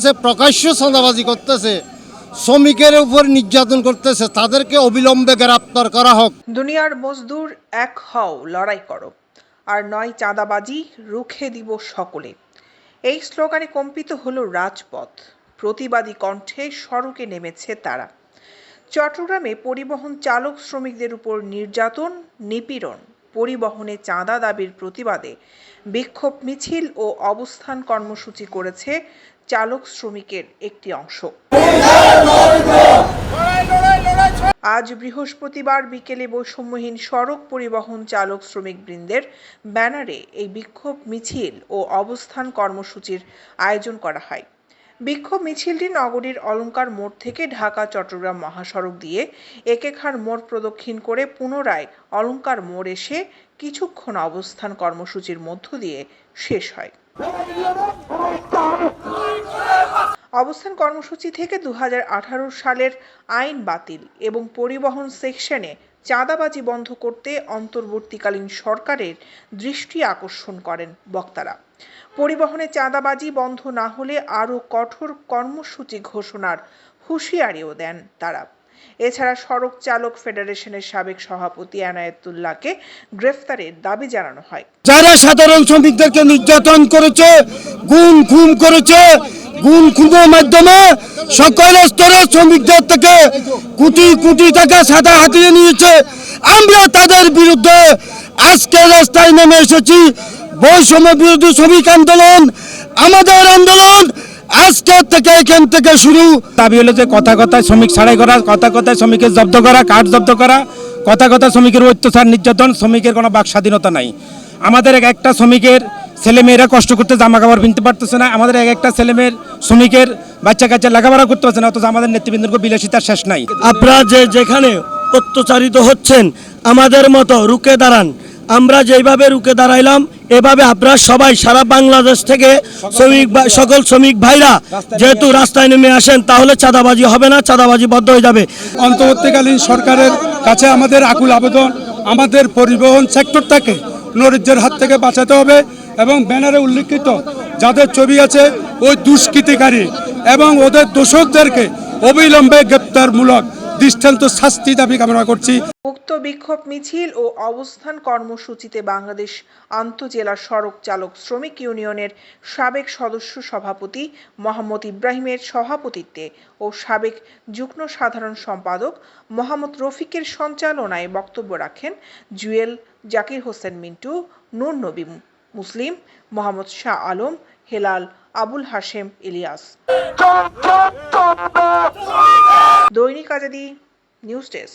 করতেছে, প্রকাশ্য চাঁদাবাজি করতেছে, শ্রমিকের উপর নির্যাতন করতেছে, তাদেরকে অবিলম্বে গ্রেপ্তার করা হোক। দুনিয়ার মজদুর এক হও, লড়াই করো, আর নয় চাঁদাবাজি, রুখে দিব সকলে। এই স্লোগানে কম্পিত হলো রাজপথ। প্রতিবাদী কণ্ঠে সড়কে নেমেছে তারা। চট্টগ্রামে পরিবহন চালক শ্রমিকদের উপর নির্যাতন, নিপীড়ন, পরিবহনে চাঁদা দাবির প্রতিবাদে বিক্ষোভ মিছিল ও অবস্থান কর্মসূচি করেছে চালক শ্রমিকের একটি অংশ। আজ বৃহস্পতিবার বিকেলে বৈষম্যহীন সড়ক পরিবহন চালক শ্রমিক বৃন্দের ব্যানারে এই বিক্ষোভ মিছিল ও অবস্থান কর্মসূচির আয়োজন করা হয়। বিক্ষোভ মিছিলটি নগরীর অলঙ্কার মোড় থেকে ঢাকা চট্টগ্রাম মহাসড়ক দিয়ে একেখার মোড় প্রদক্ষিণ করে পুনরায় অলঙ্কার মোড় এসে কিছুক্ষণ অবস্থান কর্মসূচির মধ্য দিয়ে শেষ হয়। অবস্থান কর্মসূচি থেকে 2018 সালের আইন বাতিল এবং পরিবহন সেকশনে চাঁদাবাজি বন্ধ করতে অন্তর্বর্তীকালীন সরকারের দৃষ্টি আকর্ষণ করেন বক্তারা। পরিবহনে চাঁদাবাজি বন্ধ না হলে আরও কঠোর কর্মসূচি ঘোষণার হুঁশিয়ারিও দেন তারা। এছাড়া সড়ক চালক ফেডারেশনের সাবেক সভাপতি এনায়েতুল্লাহকে গ্রেফতারের দাবি জানানো হয়। যারা সাধারণ শ্রমিকদেরকে নির্যাতন করেছে, খুন করেছে, খুনের মাধ্যমে সকল স্তরের শ্রমিকদের থেকে কোটি কোটি টাকা সাদা হাতিয়ে নিয়েছে, আমরা তাদের বিরুদ্ধে আজকে রাস্তায় নেমে এসেছি। বৈষম্য বিরোধী শ্রমিক আন্দোলন আমাদের আন্দোলন, আজকের থেকে এখান থেকে শুরু। দাবি হলো যে কথায় শ্রমিক ছাড়াই করা, কথায় শ্রমিকের জব্দ করা, কাঠ জব্দ করা, কথায় শ্রমিকের অত্যাচার, নির্যাতন, শ্রমিকের কোনো বাক স্বাধীনতা নাই। আমাদের একটা শ্রমিকের ছেলেমেয়েরা কষ্ট করতে জামা কাপড় কিনতে পারতেছে না, আমাদের একটা ছেলেমেয়ের শ্রমিকের বাচ্চা কাচ্চা লেখাপড়া করতে পারছে না, অথচ আমাদের নেতৃবৃন্দর বিলাসিতার শেষ নাই। আপনারা যেখানে অত্যাচারিত হচ্ছেন আমাদের মতো রুখে দাঁড়ান। আমরা যেভাবে রুখে দাঁড়াইলাম এভাবে আপনারা সবাই সারা বাংলাদেশ থেকে সকল শ্রমিক ভাইরা যেহেতু রাস্তায় নেমে আসেন, তাহলে চাঁদাবাজি হবে না, চাঁদাবাজি বন্ধ হয়ে যাবে। অন্তর্বর্তীকালীন সরকারের কাছে আমাদের আকুল আবেদন, আমাদের পরিবহন সেক্টরটাকে নৈরাজ্যের হাত থেকে বাঁচাতে হবে এবং ব্যানারে উল্লেখিত যাদের ছবি আছে ওই দুষ্কৃতিকারী এবং ওদের দোষকদেরকে অবিলম্বে গ্রেপ্তারমূলক দৃষ্টান্ত শাস্তি দাবি কামনা করছি। উক্ত বিক্ষোভ মিছিল ও অবস্থান কর্মসূচিতে বাংলাদেশ আন্তঃজেলা সড়ক চালক শ্রমিক ইউনিয়নের সাবেক সদস্য সভাপতি মোহাম্মদ ইব্রাহিমের সভাপতিত্বে ও সাবেক যুগ্ম সাধারণ সম্পাদক মোহাম্মদ রফিকের সঞ্চালনায় বক্তব্য রাখেন জুয়েল, জাকির হোসেন মিন্টু, নূর নবী মুসলিম, মোহাম্মদ শাহ আলম, হেলাল, আবুল হাশেম ইলিয়াস। দৈনিক আজাদী নিউজ ডেস্ক।